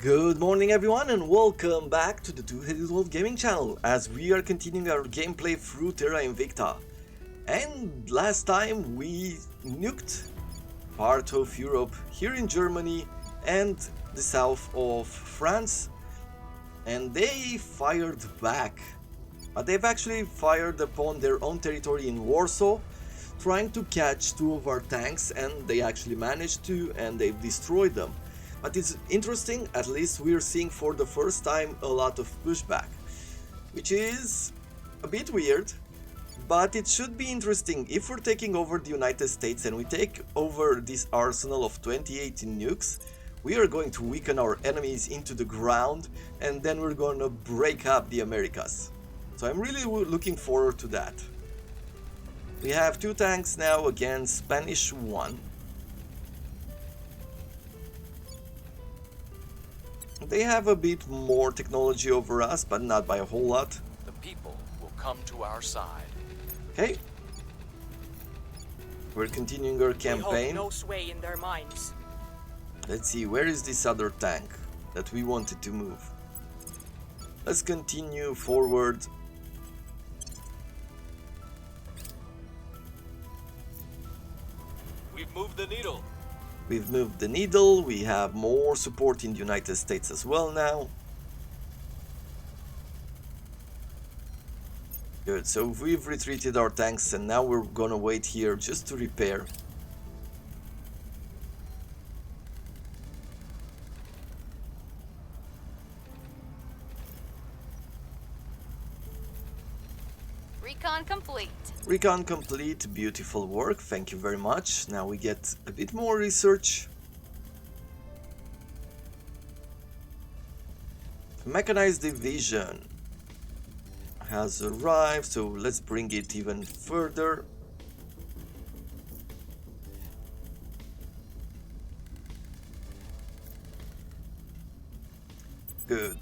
Good morning everyone and welcome back to the Two-Headed Wolf Gaming channel as we are continuing our gameplay through Terra Invicta. And last time we nuked part of Europe here in Germany and the south of France, and they fired back. But they've actually fired upon their own territory in Warsaw, trying to catch two of our tanks, and they actually managed to, and they've destroyed them. But it's interesting, at least we're seeing for the first time a lot of pushback, which is a bit weird, but it should be interesting. If we're taking over the United States and we take over this arsenal of 28 nukes, we are going to weaken our enemies into the ground, and then we're going to break up the Americas. So I'm really looking forward to that. We have two tanks now against Spanish one. They have a bit more technology over us, but not by a whole lot. The people will come to our side. Okay. We're continuing our campaign. They hold no sway in their minds. Let's see, where is this other tank that we wanted to move? Let's continue forward. We've moved the needle. We've moved the needle, we have more support in the United States as well now. Good, so we've retreated our tanks and now we're gonna wait here just to repair. Recon complete. Recon complete, beautiful work, thank you very much. Now we get a bit more research. Mechanized division has arrived, so let's bring it even further. Good.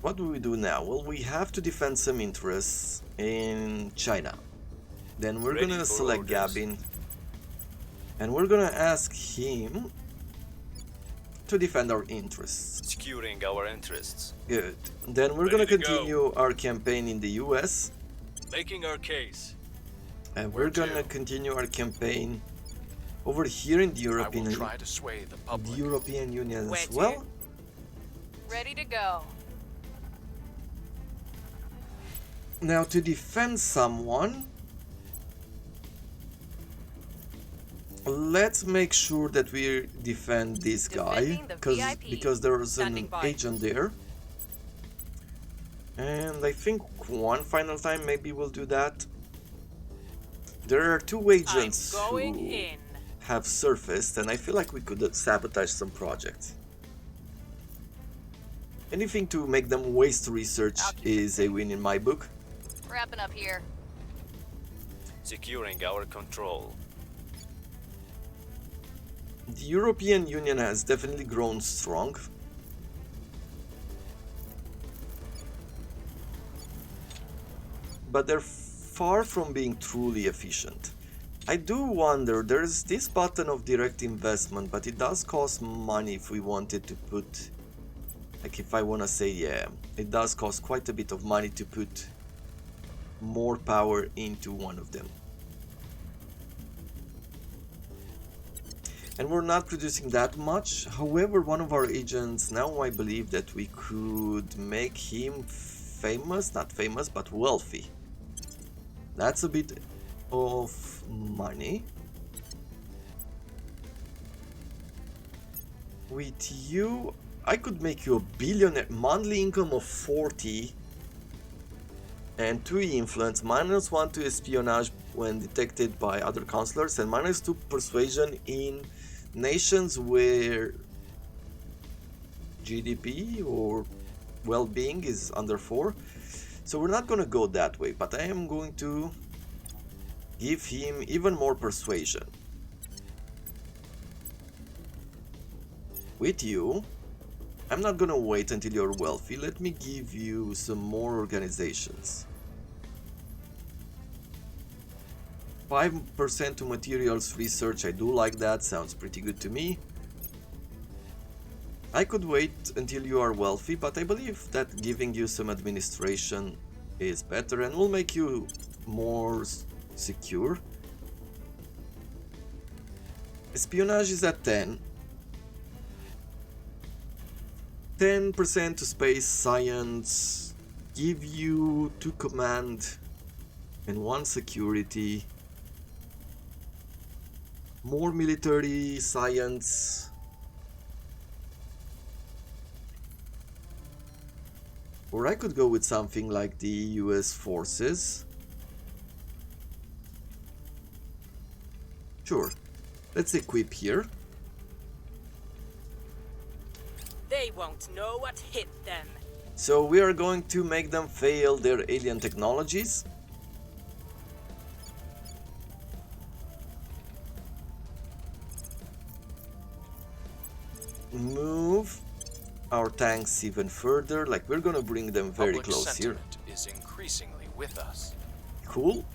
What do we do now? Well, we have to defend some interests in China. Then we're gonna select orders. Gabin, and we're gonna ask him to defend our interests. Securing our interests. Good. Then we're Ready gonna to go. continue our campaign in the US, Making our case. and Where we're gonna to? continue our campaign over here in the I will European try to sway the public. Union Where as to? well. Ready to go. Now to defend someone, let's make sure that we defend this guy, Defending the VIP. because there's Standing an by. agent there. And I think one final time maybe we'll do that. There are two agents I'm going who in. have surfaced, and I feel like we could sabotage some projects. Anything to make them waste research is a win in my book. Wrapping up here. Securing our control. The European Union has definitely grown strong. But they're far from being truly efficient. I do wonder, there's this button of direct investment, but it does cost money if we wanted to put, like if I want to say, yeah, it does cost quite a bit of money to put more power into one of them. And we're not producing that much. However, one of our agents, now I believe that we could make him famous, not famous, but wealthy. That's a bit of money. With you, I could make you a billionaire. Monthly income of 40 and 2 influence, -1 to espionage when detected by other counselors, and -2 persuasion in nations where GDP or well-being is under 4. So we're not going to go that way, but I am going to give him even more persuasion. With you, I'm not going to wait until you're wealthy. Let me give you some more organizations. 5% to materials research, I do like that, sounds pretty good to me. I could wait until you are wealthy, but I believe that giving you some administration is better and will make you more secure. Espionage is at 10. 10% to space science. Give you 2 command and 1 security. More military science. Or I could go with something like the US forces. Sure. Let's equip here. They won't know what hit them. So we are going to make them fail their alien technologies. Move our tanks even further, like we're gonna bring them very Public close here. sentiment is increasingly with us. Cool.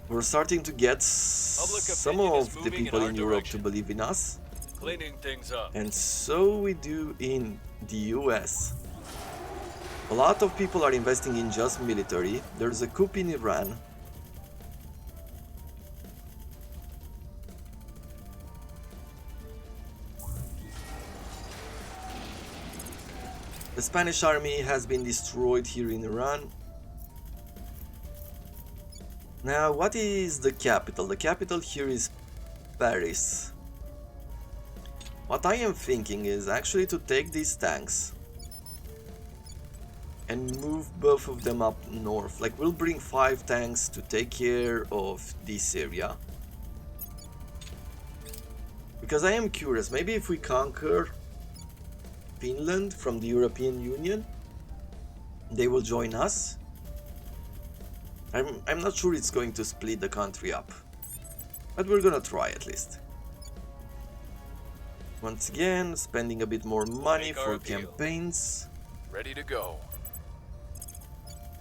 We're starting to get Public some opinion is of the moving in people our in Europe to direction. believe in us. Cleaning things up. And so we do in the US. A lot of people are investing in just military. There's a coup in Iran. The Spanish army has been destroyed here in Iran. Now, what is the capital? The capital here is Paris. What I am thinking is actually to take these tanks and move both of them up north. Like, we'll bring 5 tanks to take care of this area. Because I am curious, maybe if we conquer Finland from the European Union, they will join us. I'm not sure it's going to split the country up, but we're gonna try at least. Once again, spending a bit more money Make our for appeal. campaigns. Ready to go.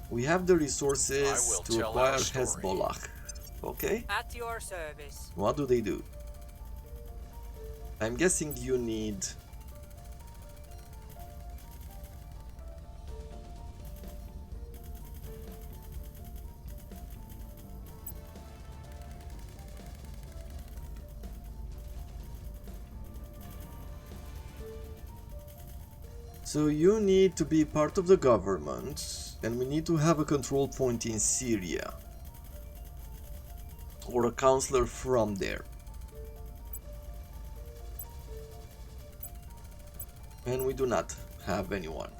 We have the I resources will to tell acquire our story. Hezbollah. Okay, At your service. what do they do? I'm guessing you need... So you need to be part of the government, and we need to have a control point in Syria. Or a counselor from there. And we do not have anyone.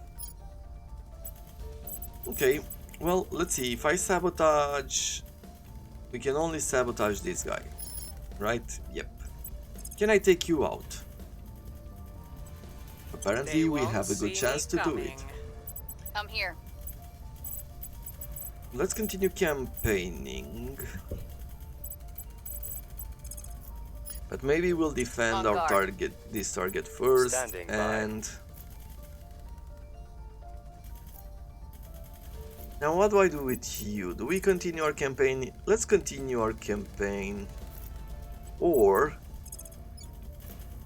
Okay, well, let's see. If I sabotage... We can only sabotage this guy. Right? Yep. Can I take you out? Apparently They we won't have a see good chance to me do it. coming. I'm here. Let's continue campaigning. But maybe we'll defend On our guard. target, this target first, Standing by. and... Now what do I do with you? Do we continue our campaign? Let's continue our campaign. Or...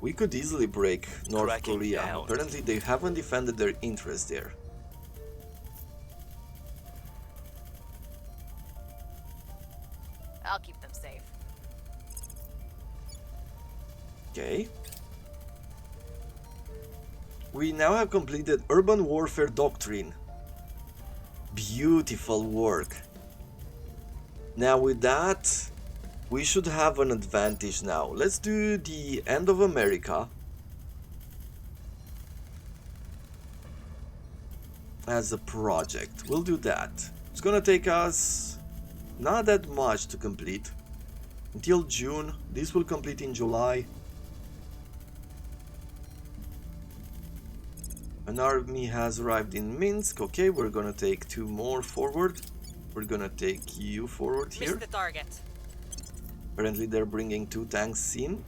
we could easily break North Cracking Korea. down. Apparently they haven't defended their interest there. I'll keep them safe. Okay. We now have completed Urban Warfare Doctrine. Beautiful work. Now with that, we should have an advantage now. Let's do the End of America as a project. We'll do that. It's gonna take us not that much to complete. Until June. This will complete in July. An army has arrived in Minsk. Okay, we're gonna take 2 more forward. We're gonna take you forward here. Missed the target. Apparently they're bringing 2 tanks in.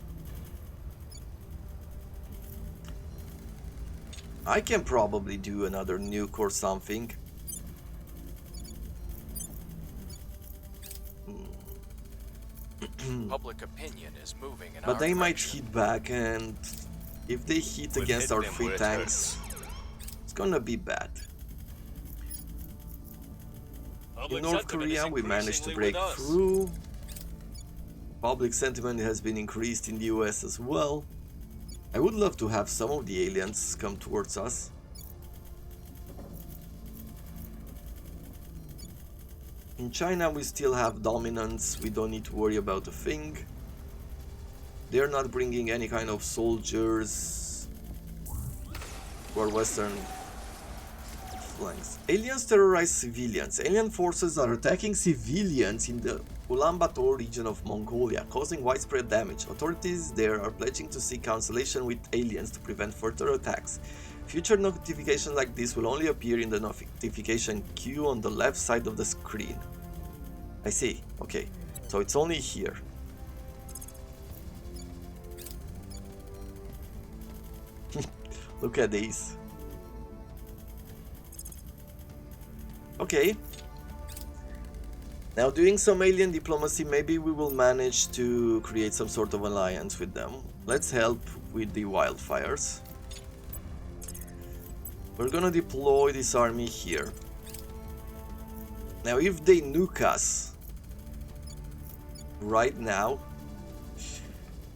I can probably do another nuke or something. Public opinion is moving in But our they might direction. hit back and If they hit We've against hit our them free where it tanks, it's gonna be bad. Public In North sentiment is Korea, we managed to increasingly break with us. through. Public sentiment has been increased in the US as well. I would love to have some of the aliens come towards us. In China, we still have dominance. We don't need to worry about a thing. They're not bringing any kind of soldiers or Western flanks. Aliens terrorize civilians. Alien forces are attacking civilians in the Ulaanbaatar region of Mongolia, causing widespread damage. Authorities there are pledging to seek cancellation with aliens to prevent further attacks. Future notifications like this will only appear in the notification queue on the left side of the screen. I see. Okay, so it's only here. Look at these. Okay. Now, doing some alien diplomacy, maybe we will manage to create some sort of alliance with them. Let's help with the wildfires. We're gonna deploy this army here. Now, if they nuke us right now,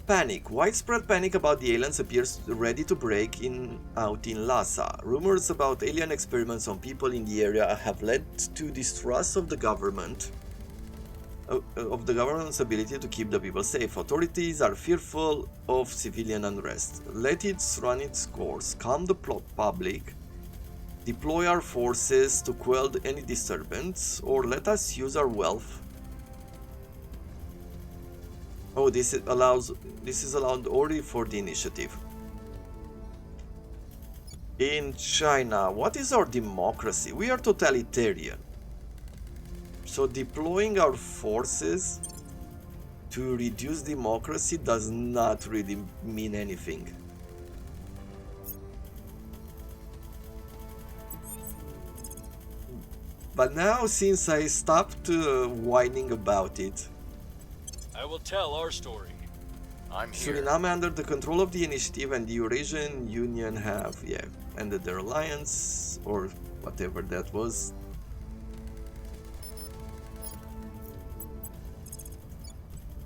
panic. Widespread panic about the aliens appears ready to break out in Lhasa. Rumors about alien experiments on people in the area have led to distrust of the government's ability to keep the people safe. Authorities are fearful of civilian unrest. Let it run its course. Calm the public. Deploy our forces to quell any disturbance, or let us use our wealth. Oh, this is allowed only for the initiative. In China, what is our democracy? We are totalitarian. So deploying our forces to reduce democracy does not really mean anything. But now, since I stopped whining about it, I will tell our story. I'm here. Suriname under the control of the initiative and the Eurasian Union have, ended their alliance, or whatever that was.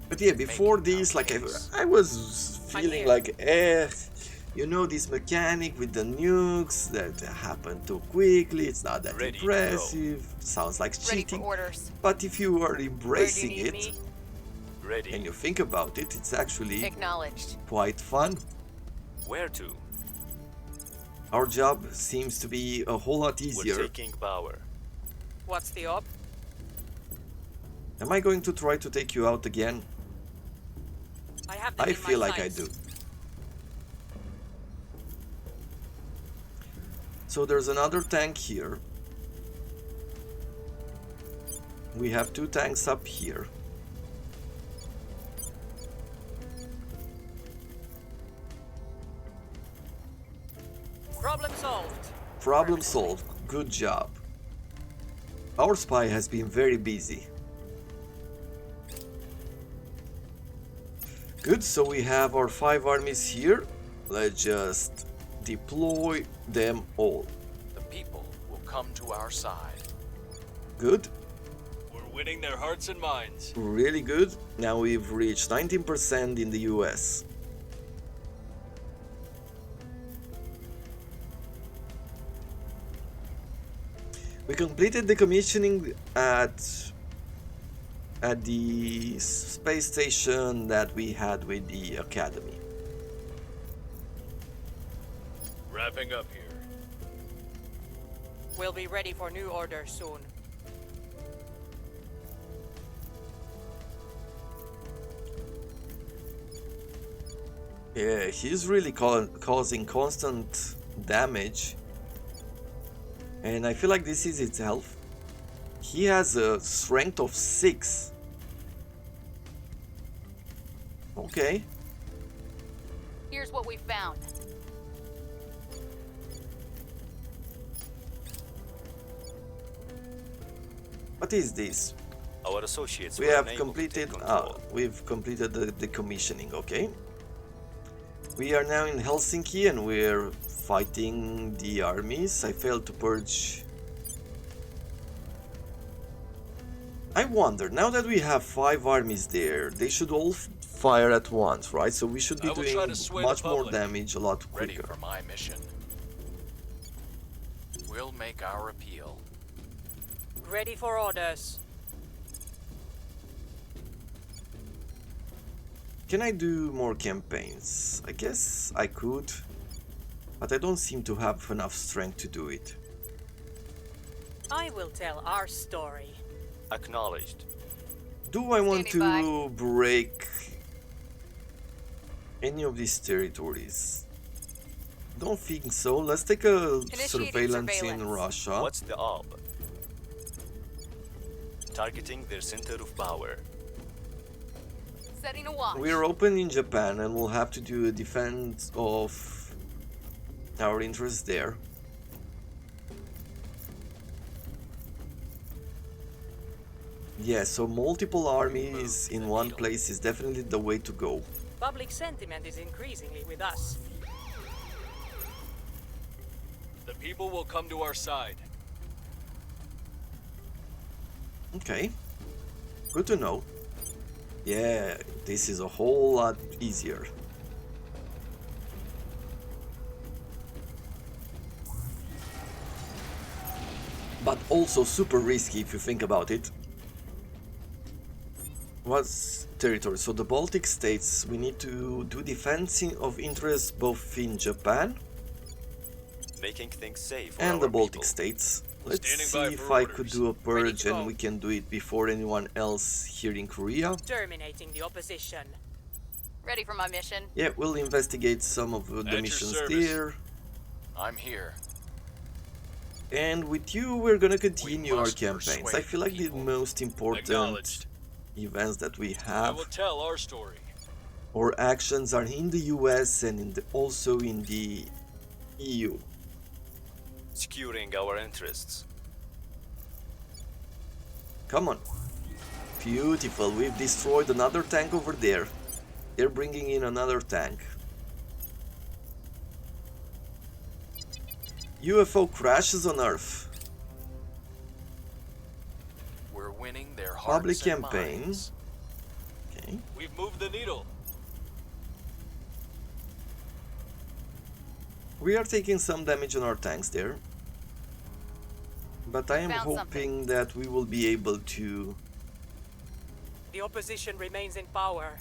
But yeah, before this, like I was feeling like, this mechanic with the nukes that happened too quickly, it's not that impressive, sounds like cheating. But if you are embracing it, and you think about it, it's actually quite fun. Where to? Our job seems to be a whole lot easier. We're taking power. What's the op? Am I going to try to take you out again? I feel like I do. So there's another tank here. We have two tanks up here. Problem solved. Problem solved. Good job. Our spy has been very busy. Good, so we have our 5 armies here. Let's just deploy them all. The people will come to our side. Good. We're winning their hearts and minds. Really good. Now we've reached 19% in the US. We completed the commissioning at the space station that we had with the Academy. Wrapping up here. We'll be ready for new orders soon. Yeah, he's really causing constant damage. And I feel like this is its health. He has a strength of 6. Okay. Here's what we found. What is this? Our associates We were have unable to completed. take control. We've completed the commissioning. Okay. We are now in Helsinki and we're fighting the armies. I failed to purge. I wonder, now that we have 5 armies there, they should all fire at once, right? So we should be I will doing try to sway the much more public. damage a lot Ready quicker. for my mission. We'll make our appeal. Ready for orders. Can I do more campaigns? I guess I could, but I don't seem to have enough strength to do it. I will tell our story. Acknowledged. Do I want Standing to break any of these territories? Don't think so. Let's take a surveillance in Russia. What's the ob? Targeting their center of power. Setting a watch. We're open in Japan and we'll have to do a defense of our interests there. Yeah, so multiple armies in one place is definitely the way to go. Public sentiment is increasingly with us. The people will come to our side. Okay, good to know. Yeah, this is a whole lot easier. But also super risky if you think about it. What's territory? So the Baltic states, we need to do defense of interest both in Japan Making things safe for and our the Baltic people. states. Let's Standing see by if for I orders. could do a Ready purge to and go. we can do it before anyone else here in Korea. Terminating the opposition. Ready for my mission. Yeah, we'll investigate some of the At your missions service. there. I'm here. And with you, we're gonna continue our must campaigns. persuade I feel like the people. most important Acknowledged. events that we I have will tell our story. or actions are in the US and also in the EU. Securing our interests. Come on. Beautiful, we've destroyed another tank over there. They're bringing in another tank. UFO crashes on Earth. We're winning their hearts Public and campaign. minds. Okay. We've moved the needle. We are taking some damage on our tanks there. But I am Found hoping that we will be able to... The opposition remains in power.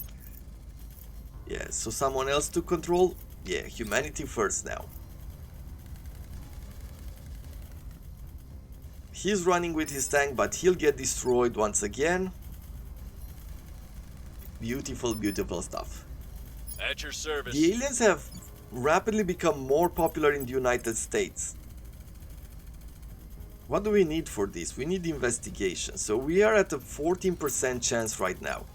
Yeah, so someone else to control? Yeah, humanity first now. He's running with his tank, but he'll get destroyed once again. Beautiful, beautiful stuff. At your service. The aliens have rapidly become more popular in the United States. What do we need for this? We need investigation. So we are at a 14% chance right now.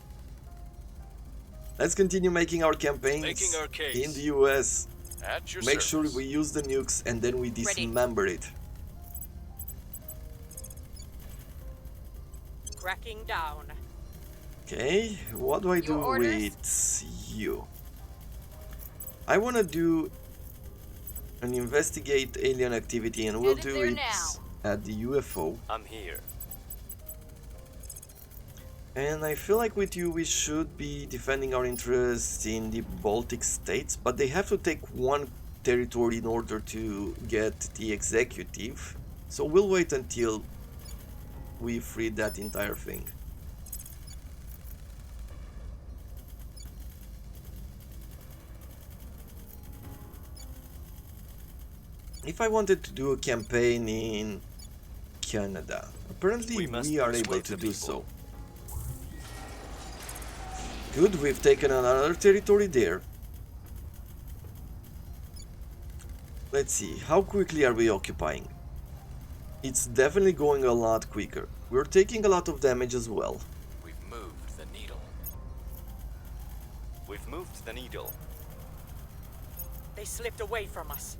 Let's continue making our campaigns Making our case. in the US. At your Make service. sure we use the nukes and then we dismember it. Cracking down. Okay, what do I do Your orders? with you? I want to do an investigate alien activity and we'll Headed do there it now. at the UFO. I'm here. And I feel like with you we should be defending our interests in the Baltic states, but they have to take one territory in order to get the executive. So we'll wait until we free that entire thing. If I wanted to do a campaign in Canada, apparently We must we are able persuade to the do people. so. Good, we've taken another territory there. Let's see, how quickly are we occupying? It's definitely going a lot quicker. We're taking a lot of damage as well. We've moved the needle. We've moved the needle. They slipped away from us.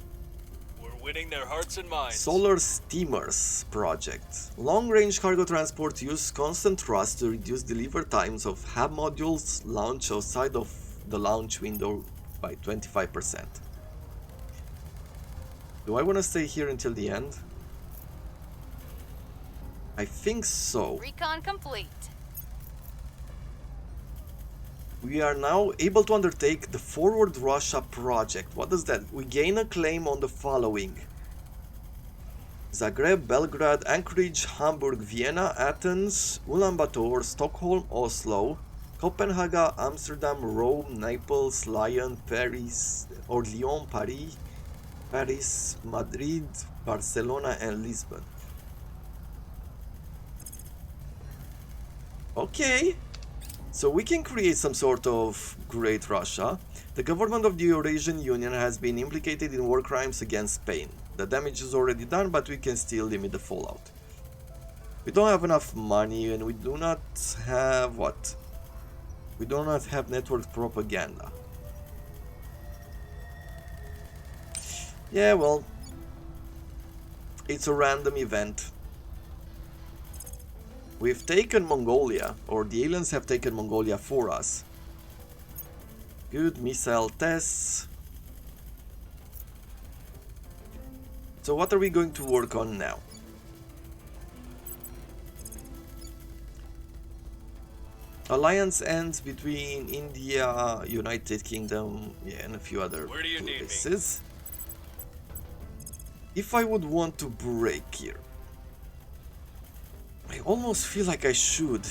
We're winning their hearts and minds. Solar Steamers project. Long-range cargo transport use constant thrust to reduce delivery times of hub modules launch outside of the launch window by 25%. Do I want to stay here until the end? I think so. Recon complete. We are now able to undertake the Forward Russia project. What does that? We gain a claim on the following: Zagreb, Belgrade, Anchorage, Hamburg, Vienna, Athens, Ulaanbaatar, Stockholm, Oslo, Copenhagen, Amsterdam, Rome, Naples, Lyon, Paris, or Lyon, Paris, Madrid, Barcelona, and Lisbon. Okay. So we can create some sort of Great Russia. The government of the Eurasian Union has been implicated in war crimes against Spain. The damage is already done, but we can still limit the fallout. We don't have enough money, and we do not have what? We do not have network propaganda. Yeah, well, it's a random event. We've taken Mongolia, or the aliens have taken Mongolia for us. Good missile tests. So what are we going to work on now? Alliance ends between India, United Kingdom, yeah, and a few other Where do you need me? places. If I would want to break here, I almost feel like I should.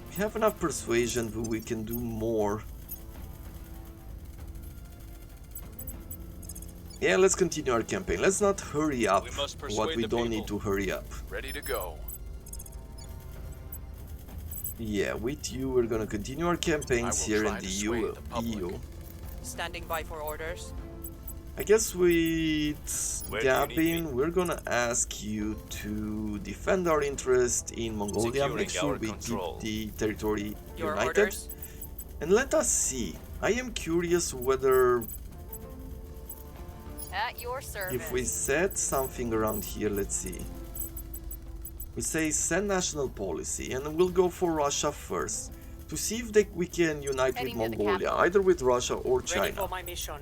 We have enough persuasion, but we can do more. Yeah, let's continue our campaign. Let's not hurry up We must what persuade we the don't need to people. hurry up. Ready to go. Yeah, with you we're gonna continue our campaigns I will here in try the to sway the public. EU. Standing by for orders. I guess with Where do you need Gabin, me? we're gonna ask you to defend our interest in Mongolia, make Securing sure our we control. keep the territory Your united. orders. And let us see. I am curious whether At your service. if we set something around here, let's see. We say send national policy, and we'll go for Russia first to see if we can unite Heading with to the Mongolia, capital. either with Russia or Ready China. for my mission.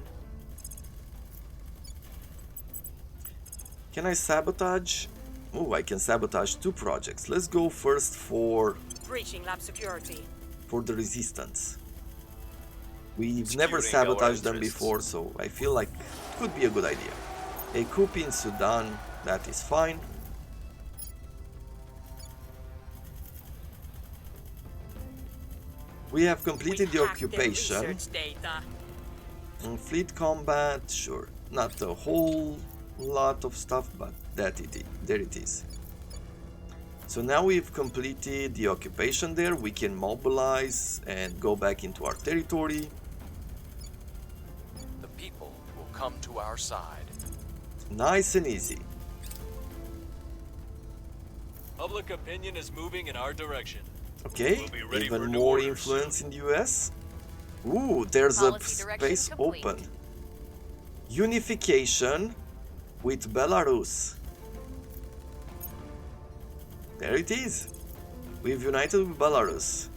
Can I sabotage? Oh, I can sabotage 2 projects. Let's go first for Breaching lab security. the resistance. We've Securing never our sabotaged them interests. before, so I feel like it could be a good idea. A coup in Sudan, that is fine. We have completed the We hacked their occupation. research data. And fleet combat, sure. Not a whole lot of stuff, but there it is. So now we've completed the occupation there. We can mobilize and go back into our territory. The people will come to our side. Nice and easy. Public opinion is moving in our direction. Okay, We'll be ready even for new more orders influence soon. in the US. Ooh, there's a Policy direction space complete. open. Unification with Belarus. There it is. We've united with Belarus.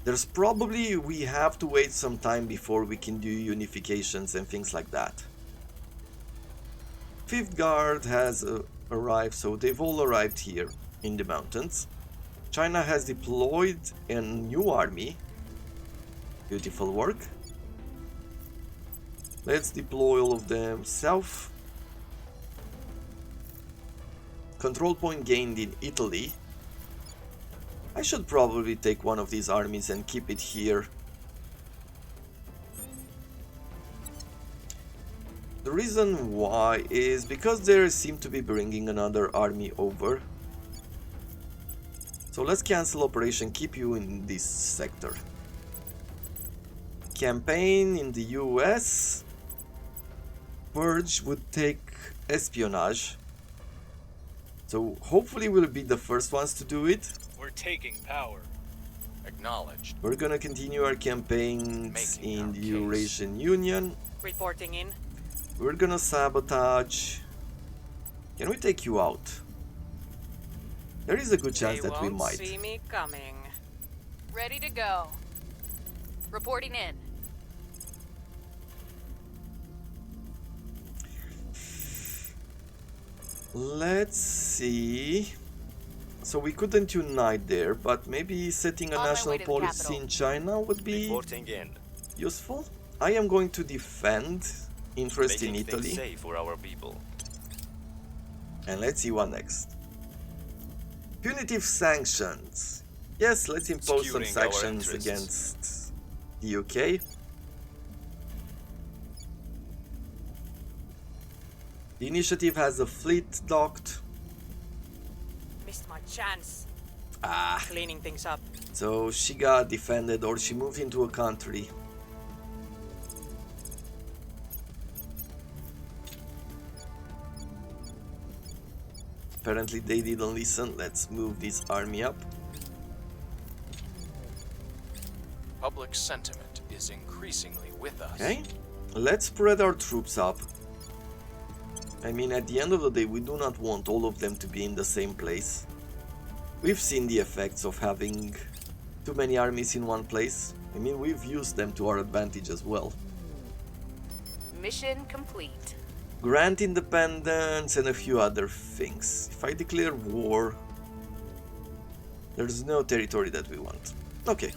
There's probably, we have to wait some time before we can do unifications and things like that. Fifth Guard has arrived, so they've all arrived here in the mountains. China has deployed a new army. Beautiful work. Let's deploy all of them south. Control point gained in Italy. I should probably take one of these armies and keep it here. The reason why is because they seem to be bringing another army over. So let's cancel operation, keep you in this sector. Campaign in the US. Purge would take espionage. So hopefully we'll be the first ones to do it. We're taking power. Acknowledged. We're gonna continue our campaigns Making in our the case. Eurasian Union. Reporting in. We're gonna sabotage. Can we take you out? There is a good chance They that we won't might. see me coming. Ready to go. Reporting in. Let's see. So we couldn't unite there, but maybe setting a On my way national to the policy capital. in China would be Reporting in. useful. I am going to defend interest in Making things Italy. safe for our people. And let's see what next. Punitive sanctions. Yes, let's impose some Securing our sanctions interests. against the UK. The initiative has a fleet docked. Missed my chance. Ah, Cleaning things up. so she got defended or she moved into a country. Apparently they didn't listen. Let's move this army up. Public sentiment is increasingly with us. Okay, let's spread our troops up. I mean, at the end of the day, we do not want all of them to be in the same place. We've seen the effects of having too many armies in one place. I mean, we've used them to our advantage as well. Mission complete. Grant independence and a few other things. If I declare war, there's no territory that we want. Okay.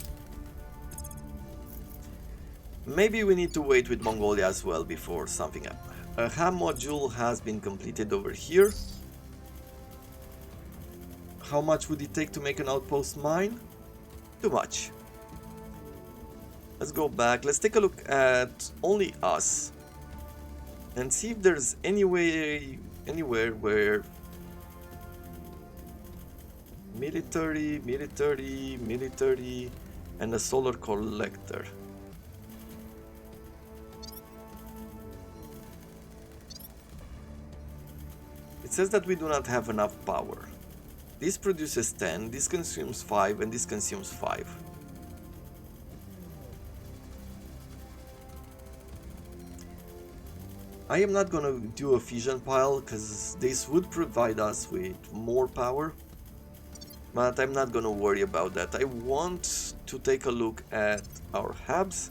Maybe we need to wait with Mongolia as well before something happens. A ham module has been completed over here. How much would it take to make an outpost mine? Too much. Let's go back. Let's take a look at only us. And see if there's anywhere where military, and a solar collector. It says that we do not have enough power. This produces 10, this consumes 5, and this consumes 5. I am not gonna do a fission pile, because this would provide us with more power. But I'm not gonna worry about that. I want to take a look at our hubs,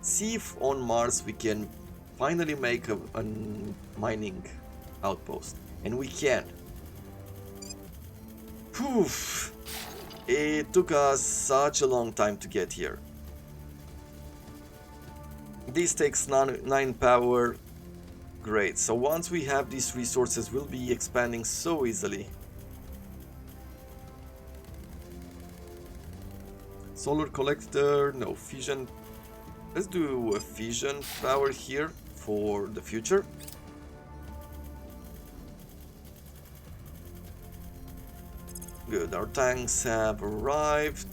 see if on Mars we can finally make a mining outpost. And we can. Poof! It took us such a long time to get here. This takes 9 power. Great, so once we have these resources, we'll be expanding so easily. Solar collector, no fission. Let's do a fission power here for the future. Good, our tanks have arrived.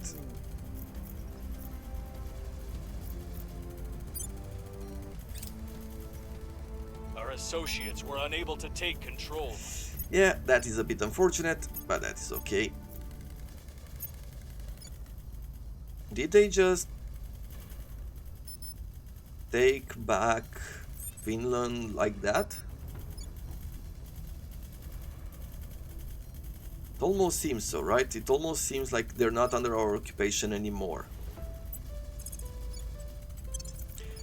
Our associates were unable to take control. Yeah, that is a bit unfortunate, but that is okay. Did they just take back Finland like that? It almost seems so, right? It almost seems like they're not under our occupation anymore.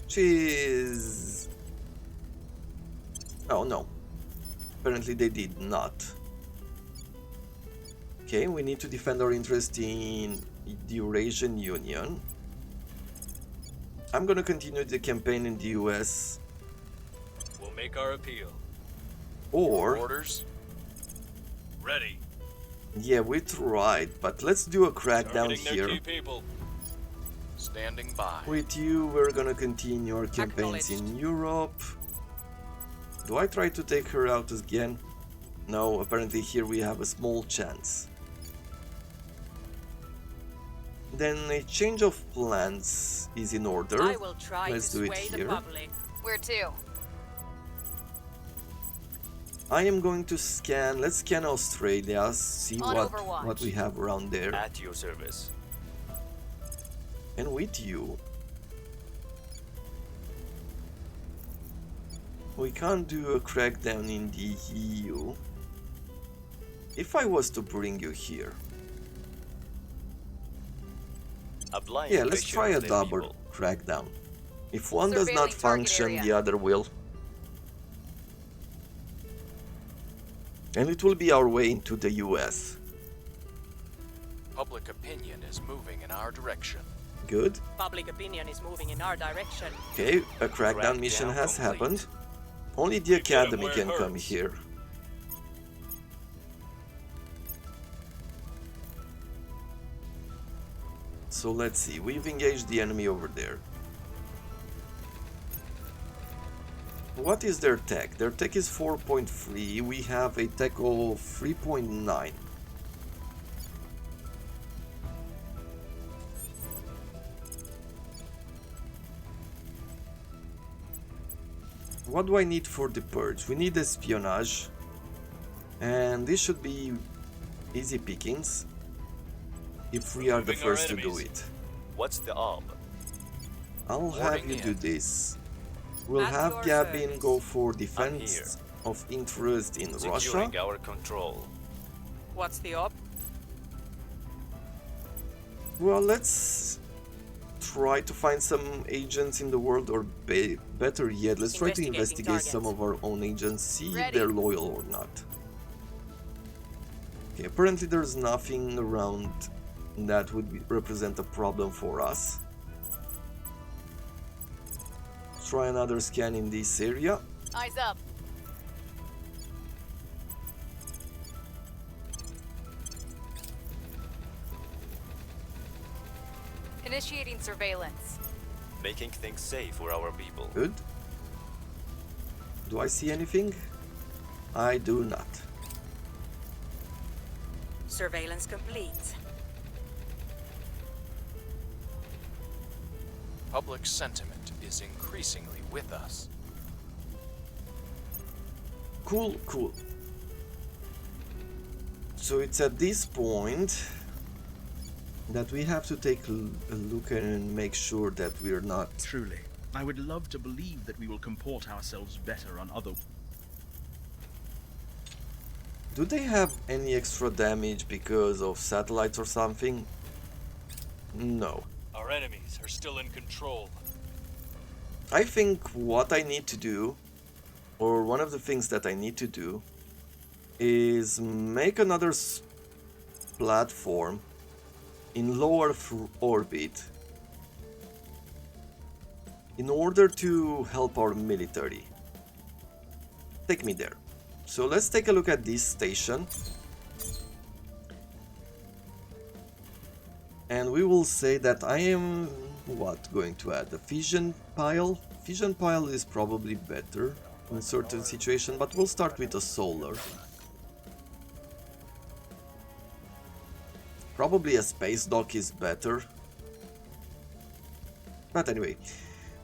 Which is... Oh no. Apparently they did not. Okay, we need to defend our interest in the Eurasian Union. I'm gonna continue the campaign in the US. We'll make our appeal. Or... Orders? Ready. Yeah, we tried, but let's do a crackdown Targeting their here. key people. Standing by. With you, we're gonna continue our campaigns in Acknowledged. Europe. Do I try to take her out again? No, apparently here we have a small chance. Then a change of plans is in order. I will try Let's to do it sway the here. public. Where to? I am going to scan. Let's scan Australia. See On what Overwatch. we have around there. At your service. And with you, we can't do a crackdown in the EU. If I was to bring you here, A blind yeah, let's vision try a of their double people. crackdown. If one does not Surveilling target function, area. the other will. And it will be our way into the US. Public opinion is moving in our direction. Good. Public opinion is moving in our direction. Okay, a crackdown mission has happened. Only the Academy can come here. So let's see, we've engaged the enemy over there. What is their tech? Their tech is 4.3, we have a tech of 3.9. What do I need for the purge? We need espionage, and this should be easy pickings if we are the Removing our first to do enemies. it. What's the ob? I'll have Warning you in. do this. We'll At have your Gabin service. go for defense of interest in Russia. Securing our control. What's the op? Well, let's try to find some agents in the world, or better yet, let's try to Investigating investigate some targets. of our own agents, see if Ready. they're loyal or not. Okay, apparently there's nothing around that would represent a problem for us. Try another scan in this area. Eyes up. Initiating surveillance. Making things safe for our people. Good. Do I see anything? I do not. Surveillance complete. Public sentiment is increasingly with us. Cool, cool. So it's at this point that we have to take a look and make sure that we're not... Truly, I would love to believe that we will comport ourselves better on other... Do they have any extra damage because of satellites or something? No. Our enemies are still in control. I think what I need to do, or one of the things that I need to do, is make another platform in lower orbit in order to help our military. Take me there. So let's take a look at this station. And we will say that I am, going to add? A fission pile? Fission pile is probably better in certain situations, but we'll start with a solar. Probably a space dock is better. But anyway,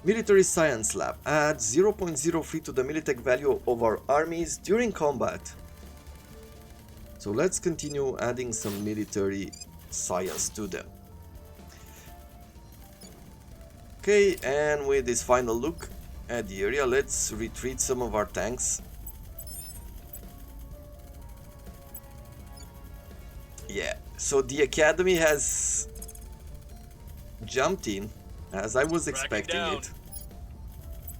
Military Science Lab adds 0.03 to the militech value of our armies during combat. So let's continue adding some military science to them. Okay, and with this final look at the area, let's retreat some of our tanks. Yeah, so the Academy has jumped in, as I was expecting down. it.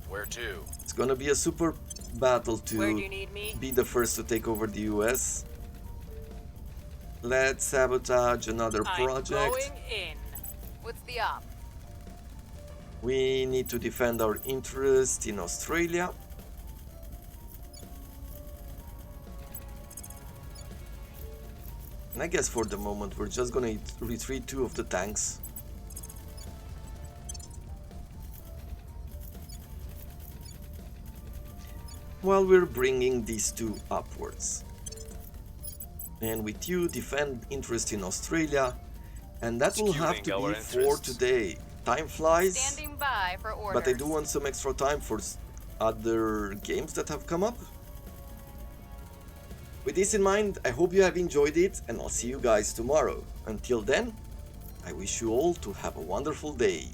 Where to? It's gonna be a super battle Where do to you need me? be the first to take over the US. Let's sabotage another I'm project. going in. What's the op? We need to defend our interest in Australia. And I guess for the moment we're just gonna retreat 2 of the tanks. While we're bringing these 2 upwards. And with you, defend interest in Australia. And that will have to Securing be our for interests. today. Time flies. Standing by for orders. But I do want some extra time for other games that have come up. With this in mind, I hope you have enjoyed it, and I'll see you guys tomorrow. Until then, I wish you all to have a wonderful day.